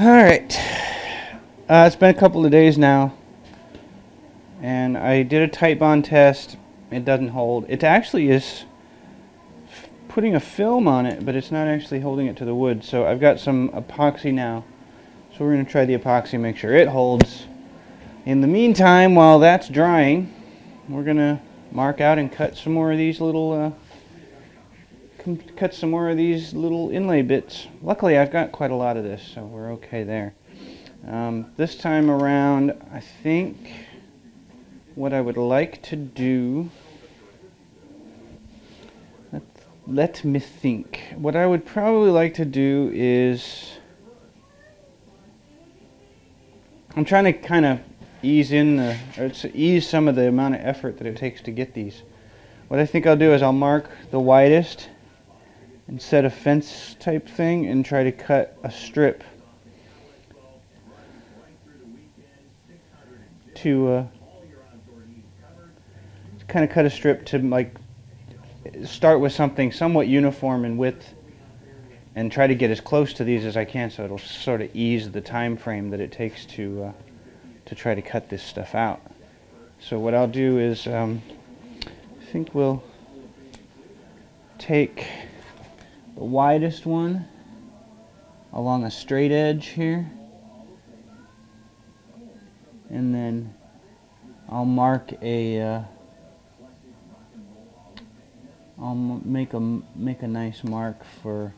Alright, it's been a couple of days now, and I did a tight bond test. It doesn't hold. It actually is putting a film on it, but it's not actually holding it to the wood. So I've got some epoxy now, so we're going to try the epoxy and make sure it holds. In the meantime, while that's drying, we're going to mark out and cut some more of these little inlay bits. Luckily I've got quite a lot of this, so we're okay there. This time around, I think what I would like to do, let me think. What I would probably like to do is, I'm trying to kind of ease some of the amount of effort that it takes to get these. What I think I'll do is I'll mark the widest and set a fence type thing and try to cut a strip to kind of cut a strip to like start with something somewhat uniform in width and try to get as close to these as I can, so it'll sort of ease the time frame that it takes to try to cut this stuff out. So what I'll do is I think we'll take the widest one along a straight edge here, and then I'll mark a I'll make a nice mark for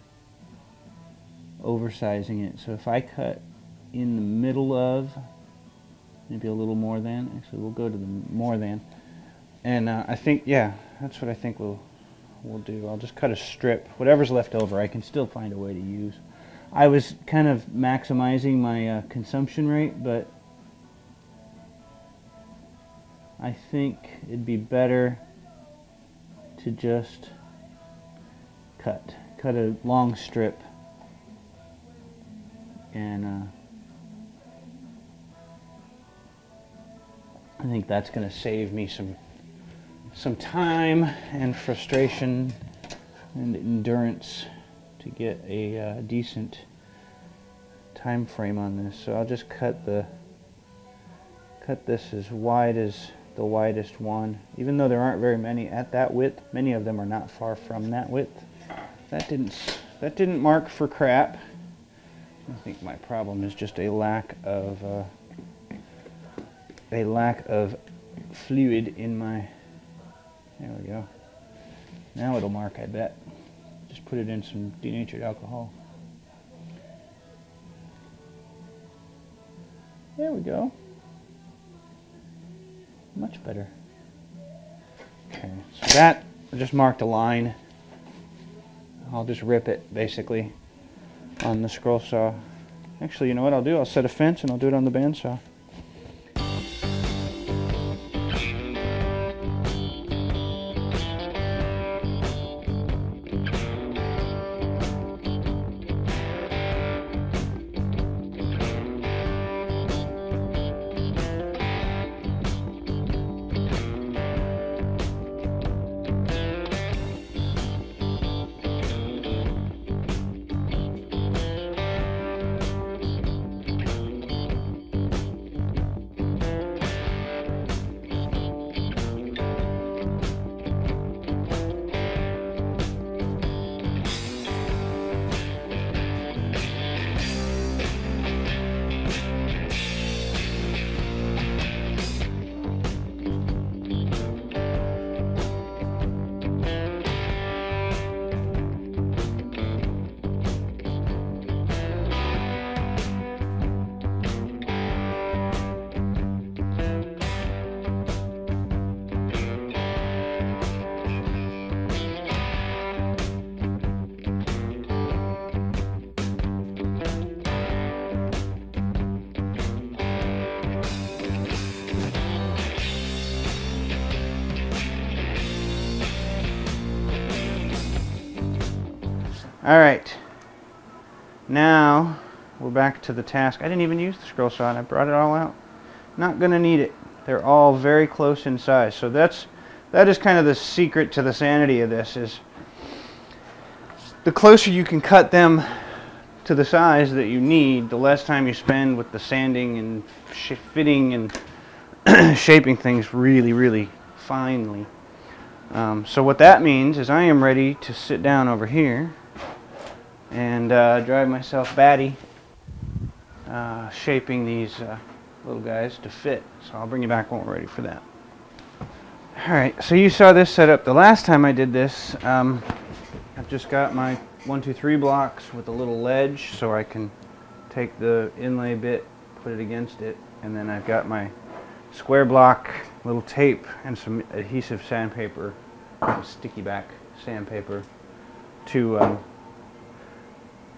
oversizing it. So if I cut in the middle of, maybe a little more than, actually we'll go to the more than, and I think, yeah, that's what I think we'll do. I'll just cut a strip. Whatever's left over I can still find a way to use. I was kind of maximizing my consumption rate, but I think it'd be better to just cut a long strip, and I think that's going to save me some time and frustration and endurance to get a decent time frame on this. So I'll just cut this as wide as the widest one, even though there aren't very many at that width. Many of them are not far from that width. That didn't mark for crap. I think my problem is just a lack of fluid in my. There we go. Now it'll mark, I bet. Just put it in some denatured alcohol. There we go. Much better. Okay, so that, I just marked a line. I'll just rip it, basically, on the scroll saw. Actually, you know what I'll do? I'll set a fence and I'll do it on the bandsaw. Alright, now we're back to the task. I didn't even use the scroll saw and I brought it all out. Not going to need it. They're all very close in size. So that is kind of the secret to the sanity of this, is the closer you can cut them to the size that you need, the less time you spend with the sanding and fitting and shaping things really finely. So what that means is I am ready to sit down over here and drive myself batty shaping these little guys to fit. So I'll bring you back when we're ready for that. Alright, so you saw this setup the last time I did this. I've just got my 1, 2, 3 blocks with a little ledge so I can take the inlay bit, put it against it, and then I've got my square block, little tape, and some adhesive sandpaper, sticky back sandpaper, to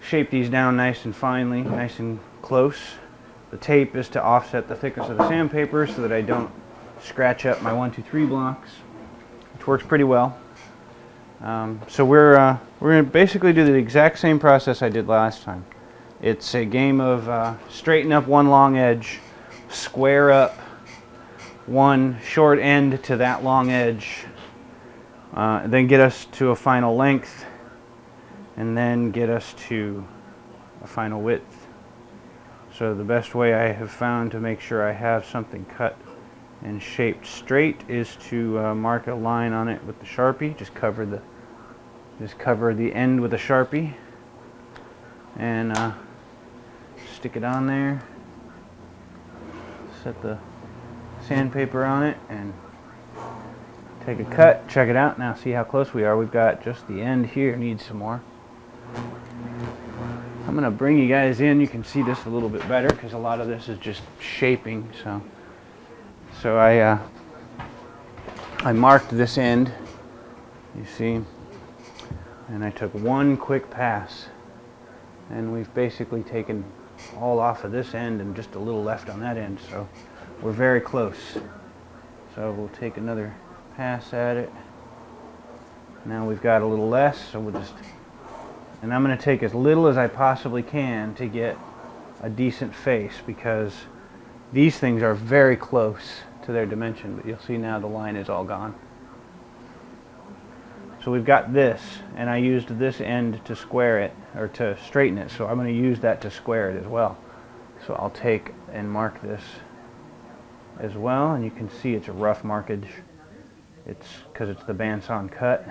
shape these down nice and finely, nice and close. The tape is to offset the thickness of the sandpaper so that I don't scratch up my 1, 2, 3 blocks, which works pretty well. So we're going to basically do the exact same process I did last time. It's a game of straighten up one long edge, square up one short end to that long edge, then get us to a final length, and then get us to a final width. So the best way I have found to make sure I have something cut and shaped straight is to mark a line on it with the Sharpie. Just cover the end with a Sharpie and stick it on there. Set the sandpaper on it and take a cut. Check it out. Now see how close we are. We've got just the end here. Needs some more. I'm going to bring you guys in. You can see this a little bit better because a lot of this is just shaping. So I marked this end, you see, and I took one quick pass, and we've basically taken all off of this end and just a little left on that end, so we're very close. So we'll take another pass at it. Now we've got a little less, so we'll just, and I'm going to take as little as I possibly can to get a decent face, because these things are very close to their dimension, but you'll see now the line is all gone. So we've got this, and I used this end to square it, or to straighten it, so I'm going to use that to square it as well. So I'll take and mark this as well, and you can see it's a rough markage. It's because it's the bandsaw cut.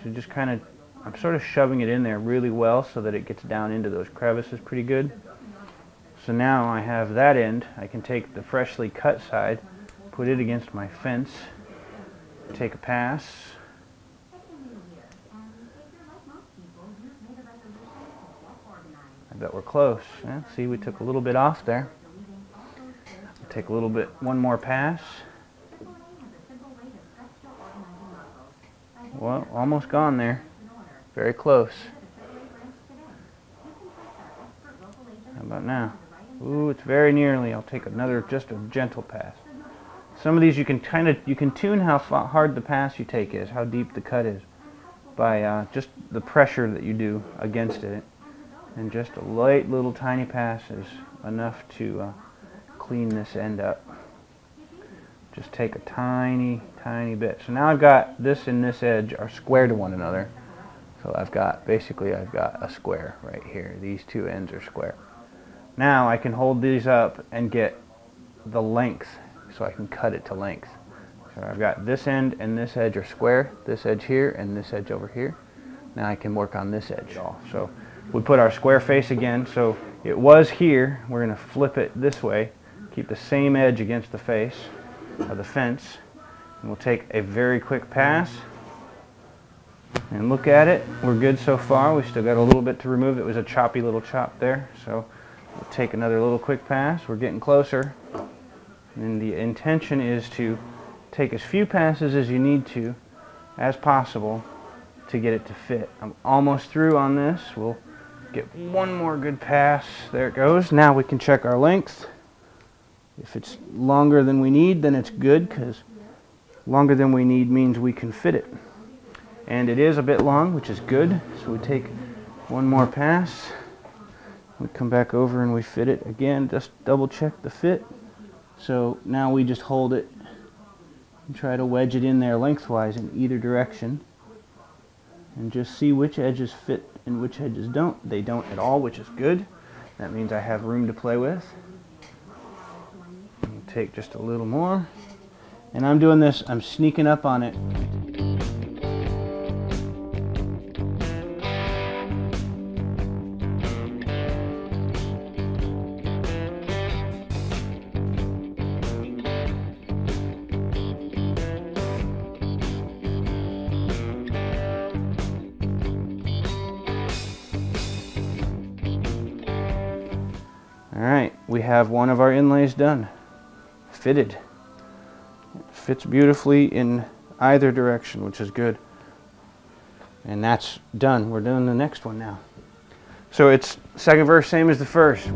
So just kind of, I'm sort of shoving it in there really well so that it gets down into those crevices pretty good. So now I have that end. I can take the freshly cut side, put it against my fence, take a pass. I bet we're close. Yeah, see, we took a little bit off there. Take a little bit, one more pass. Well, almost gone there. Very close. How about now? Ooh, it's very nearly. I'll take another, just a gentle pass. Some of these you can tune how hard the pass you take is, how deep the cut is, by just the pressure that you do against it. And just a light little tiny pass is enough to clean this end up. Just take a tiny bit. So now I've got this and this edge are square to one another. So I've got a square right here. These two ends are square. Now I can hold these up and get the length, so I can cut it to length. So I've got this end and this edge are square, this edge here and this edge over here. Now I can work on this edge all. So we put our square face again, so it was here. We're going to flip it this way, keep the same edge against the face of the fence, and we'll take a very quick pass and look at it. We're good so far. We still got a little bit to remove. It was a choppy little chop there, so we'll take another little quick pass. We're getting closer, and the intention is to take as few passes as you need to, as possible, to get it to fit. I'm almost through on this. We'll get one more good pass. There it goes. Now we can check our length. If it's longer than we need, then it's good, because longer than we need means we can fit it. And it is a bit long, which is good. So we take one more pass. We come back over and we fit it again. Just double check the fit. So now we just hold it and try to wedge it in there lengthwise in either direction, and just see which edges fit and which edges don't. They don't at all, which is good. That means I have room to play with. Take just a little more. And I'm doing this, I'm sneaking up on it. Alright, we have one of our inlays done. Fitted. It fits beautifully in either direction, which is good. And that's done. We're doing the next one now. So it's second verse, same as the first.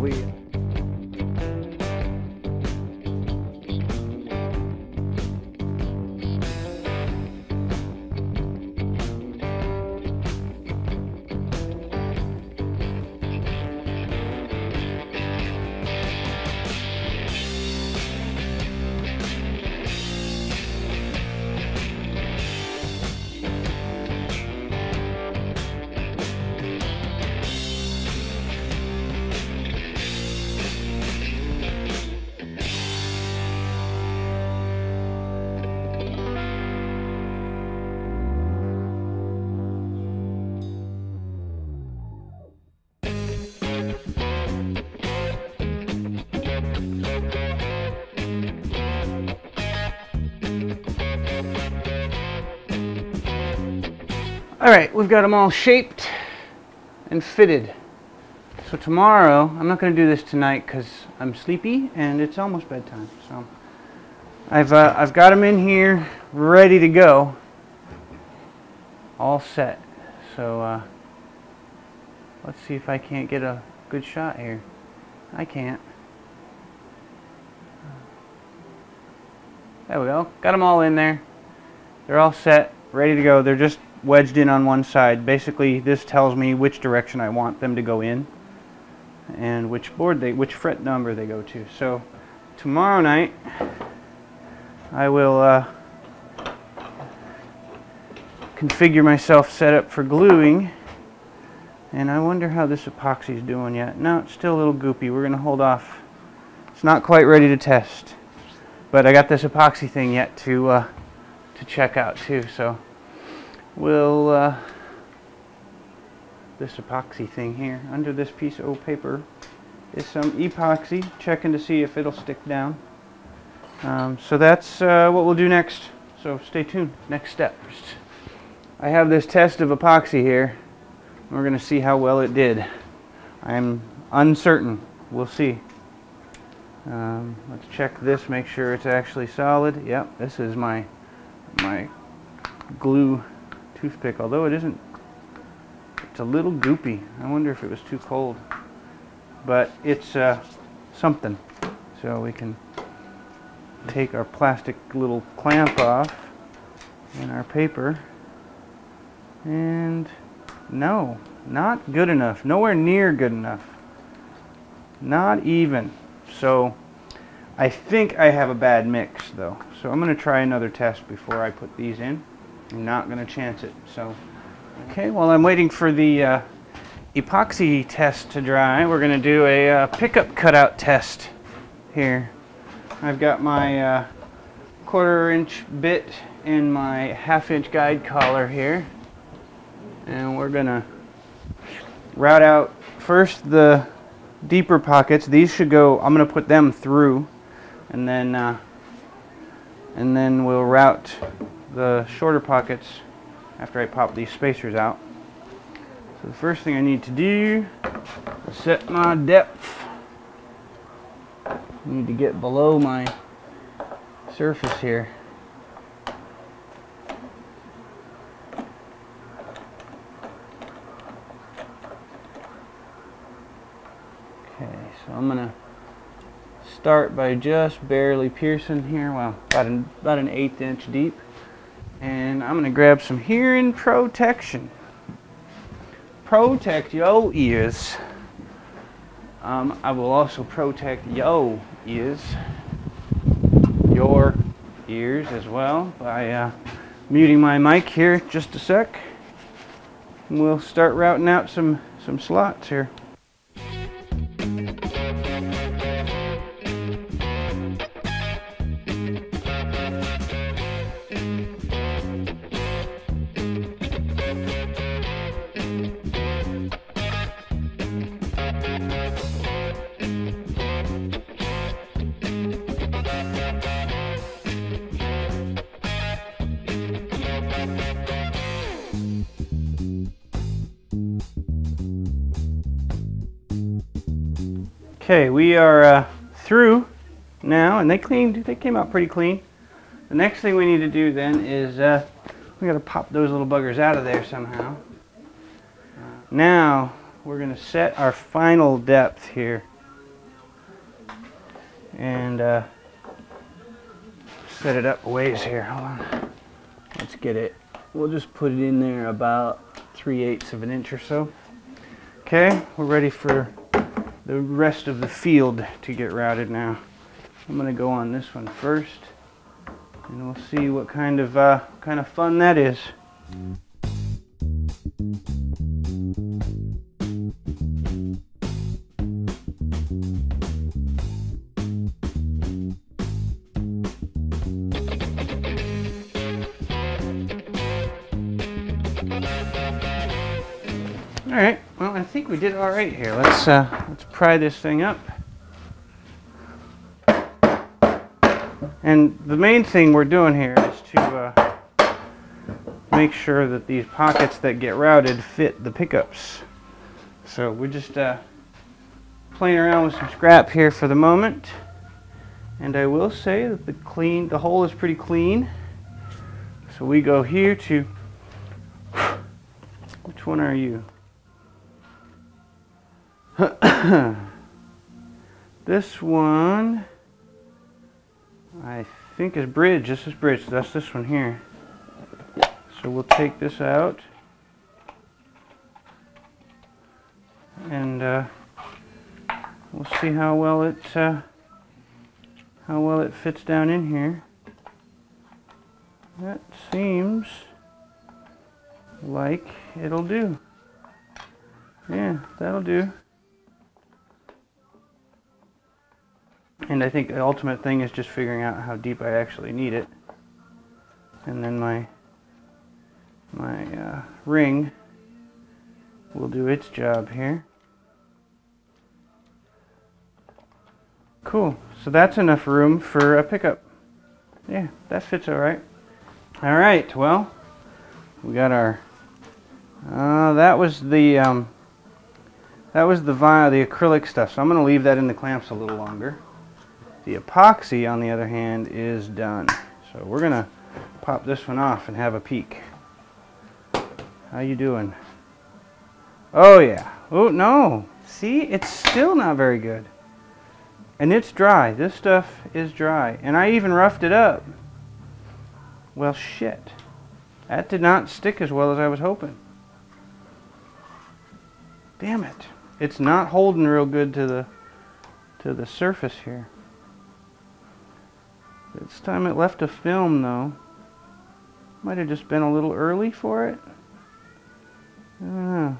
Alright, we've got them all shaped and fitted. So tomorrow, I'm not going to do this tonight because I'm sleepy and it's almost bedtime. So I've got them in here ready to go, all set. So let's see if I can't get a good shot here. I can't. There we go. Got them all in there. They're all set, ready to go. They're just wedged in on one side. Basically, this tells me which direction I want them to go in and which fret number they go to. So tomorrow night I will configure myself set up for gluing, and I wonder how this epoxy is doing yet. No, it's still a little goopy. We're going to hold off. It's not quite ready to test, but I got this epoxy thing yet to check out too. So we'll this epoxy thing here under this piece of old paper is some epoxy, checking to see if it'll stick down. So that's what we'll do next. So stay tuned. Next steps. I have this test of epoxy here. We're going to see how well it did. I'm uncertain. We'll see. Let's check this, make sure it's actually solid. Yep, this is my glue toothpick, although it isn't. It's a little goopy. I wonder if it was too cold. But it's something. So we can take our plastic little clamp off and our paper. And no, not good enough. Nowhere near good enough. Not even. So I think I have a bad mix though. So I'm going to try another test before I put these in. I'm not going to chance it. So okay, while I'm waiting for the epoxy test to dry, we're going to do a pickup cutout test here. I've got my 1/4 inch bit and my 1/2 inch guide collar here, and we're going to route out first the deeper pockets. These should go, I'm going to put them through, and then we'll route the shorter pockets after I pop these spacers out. So the first thing I need to do is set my depth. I need to get below my surface here. Okay, so I'm gonna start by just barely piercing here, well, about an 1/8 inch deep, and I'm gonna grab some hearing protection. Protect your ears. I will also protect your ears as well by muting my mic here just a sec. And we'll start routing out some slots here. Okay, we are through now, and they came out pretty clean. The next thing we need to do then is we got to pop those little buggers out of there somehow. Now we're going to set our final depth here, and set it up a ways here. Hold on, let's get it. We'll just put it in there about 3/8 of an inch or so. Okay, we're ready for the rest of the field to get routed now. I'm going to go on this one first, and we'll see what kind of fun that is. All right. Well, I think we did all right here. Let's pry this thing up. And the main thing we're doing here is to make sure that these pockets that get routed fit the pickups. So we're just playing around with some scrap here for the moment. And I will say that the hole is pretty clean. So we go here to, which one are you? This one, I think, is bridge. This is bridge. So that's this one here. So we'll take this out, and we'll see how well it fits down in here. That seems like it'll do. Yeah, that'll do. And I think the ultimate thing is just figuring out how deep I actually need it. And then my ring will do its job here. Cool. So that's enough room for a pickup. Yeah, that fits all right. All right. Well, we got our. That was the vinyl, the acrylic stuff. So I'm going to leave that in the clamps a little longer. The epoxy, on the other hand, is done. So we're going to pop this one off and have a peek. How you doing? Oh yeah. Oh no. See, it's still not very good. And it's dry. This stuff is dry. And I even roughed it up. Well, shit. That did not stick as well as I was hoping. Damn it. It's not holding real good to the surface here. This time it left a film though. Might have just been a little early for it. I don't know.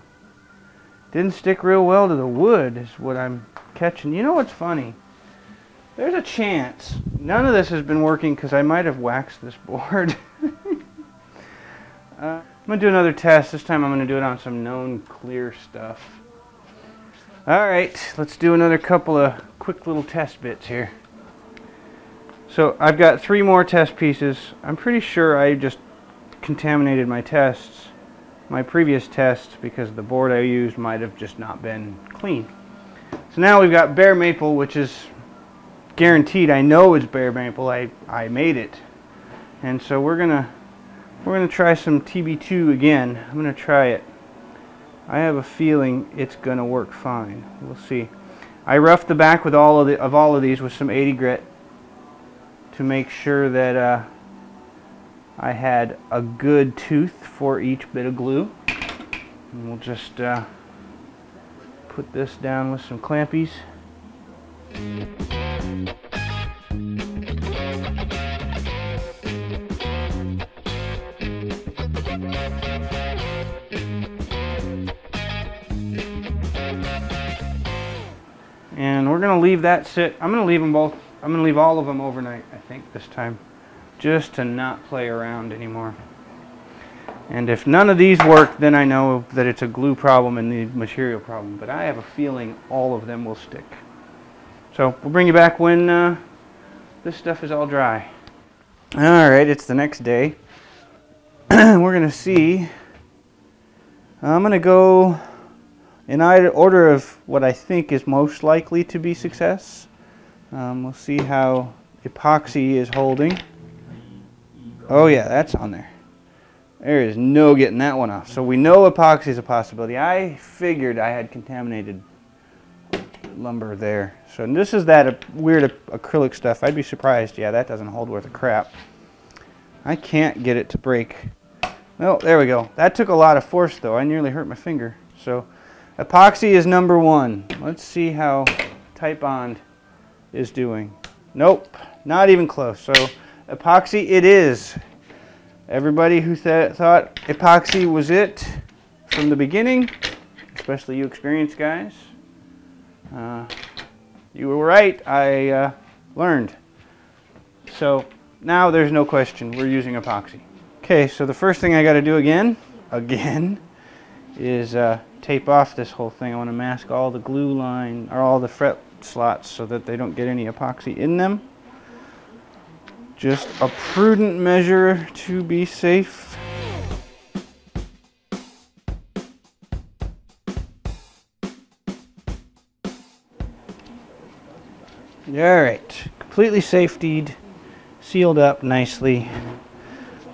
Didn't stick real well to the wood is what I'm catching. You know what's funny? There's a chance none of this has been working because I might have waxed this board. I'm going to do another test. This time I'm going to do it on some known clear stuff. Alright, let's do another couple of quick little test bits here. So I've got 3 more test pieces. I'm pretty sure I just contaminated my tests, my previous tests, because the board I used might have just not been clean. So now we've got bare maple, which is guaranteed. I know it's bare maple. I made it. And so we're gonna try some TB2 again. I'm gonna try it. I have a feeling it's gonna work fine. We'll see. I roughed the back with all of these with some 80 grit to make sure that I had a good tooth for each bit of glue. And we'll just put this down with some clampies. we're gonna leave that sit. I'm gonna leave them both. I'm gonna leave all of them overnight, I think, this time, just to not play around anymore. And if none of these work, then I know that it's a glue problem and the material problem. But I have a feeling all of them will stick. So we'll bring you back when this stuff is all dry. Alright, it's the next day. We're going to see. I'm going to go in order of what I think is most likely to be success. We'll see how epoxy is holding. Oh yeah, that's on there. There is no getting that one off. So we know epoxy is a possibility. I figured I had contaminated lumber there. So this is that weird acrylic stuff. I'd be surprised. Yeah, that doesn't hold worth a crap. I can't get it to break. Oh, there we go. That took a lot of force though. I nearly hurt my finger. So epoxy is number one. Let's see how Titebond is doing. Nope, not even close. So epoxy it is. Everybody who thought epoxy was it from the beginning, especially you experienced guys, you were right. I learned. So now there's no question. We're using epoxy. Okay, so the first thing I got to do again, is tape off this whole thing. I want to mask all the glue line, or all the fret slots, so that they don't get any epoxy in them. Just a prudent measure to be safe. Alright, completely safetied, sealed up nicely.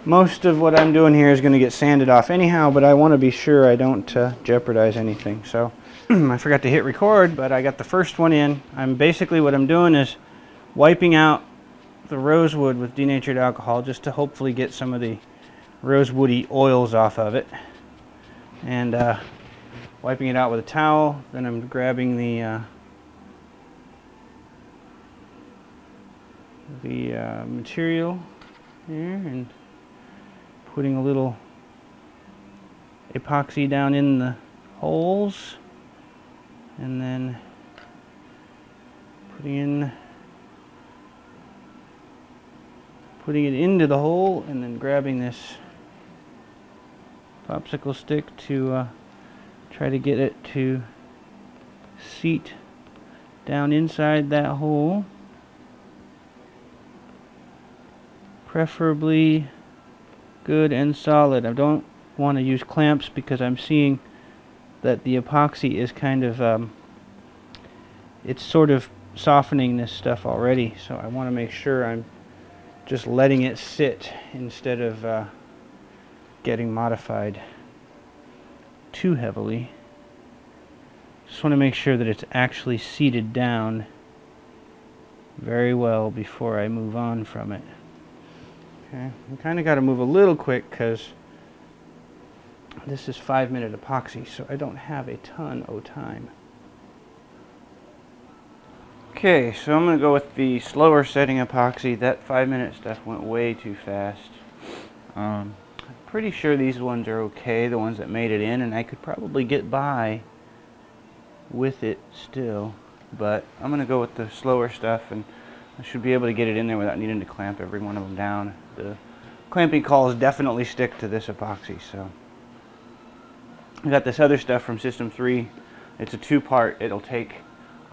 Most of what I'm doing here is going to get sanded off anyhow, but I want to be sure I don't jeopardize anything. So I forgot to hit record, but I got the first one in. Basically what I'm doing is wiping out the rosewood with denatured alcohol, just to hopefully get some of the rosewoody oils off of it, and wiping it out with a towel. Then I'm grabbing the material here and putting a little epoxy down in the holes, and then putting it into the hole, and then grabbing this popsicle stick to try to get it to seat down inside that hole. Preferably good and solid. I don't want to use clamps because I'm seeing that the epoxy is kind of it's sort of softening this stuff already, so I want to make sure I'm just letting it sit instead of getting modified too heavily. Just want to make sure that it's actually seated down very well before I move on from it. Okay, I kind of got to move a little quick because this is 5-minute epoxy, so I don't have a ton of time. Okay, so I'm going to go with the slower setting epoxy. That 5-minute stuff went way too fast. I'm pretty sure these ones are okay, the ones that made it in, and I could probably get by with it still. But I'm going to go with the slower stuff, and I should be able to get it in there without needing to clamp every one of them down. The clamping calls definitely stick to this epoxy. So I got this other stuff from System 3. It's a 2-part. It'll take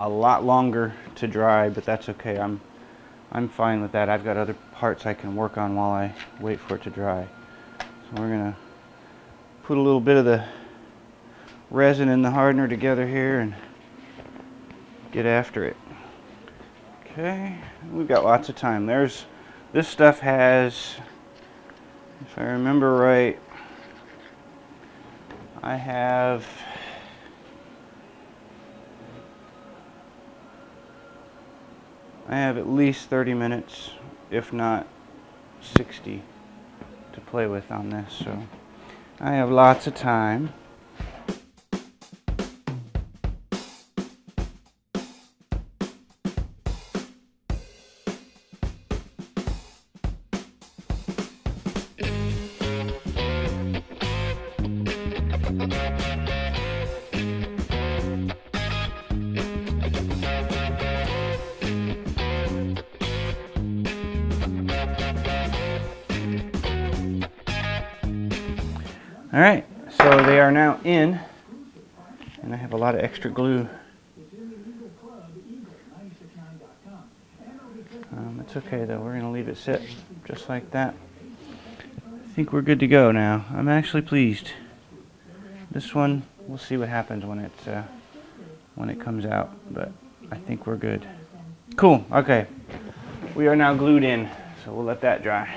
a lot longer to dry, but that's okay. I'm fine with that. I've got other parts I can work on while I wait for it to dry. So we're gonna put a little bit of the resin and the hardener together here and get after it. Okay, we've got lots of time. This stuff has, if I remember right, I have at least 30 minutes, if not 60, to play with on this, so I have lots of time. Alright, so they are now in, and I have a lot of extra glue. It's okay though, we're going to leave it sit just like that. I think we're good to go now. I'm actually pleased. This one, we'll see what happens when it comes out, but I think we're good. Cool, okay. We are now glued in, so we'll let that dry.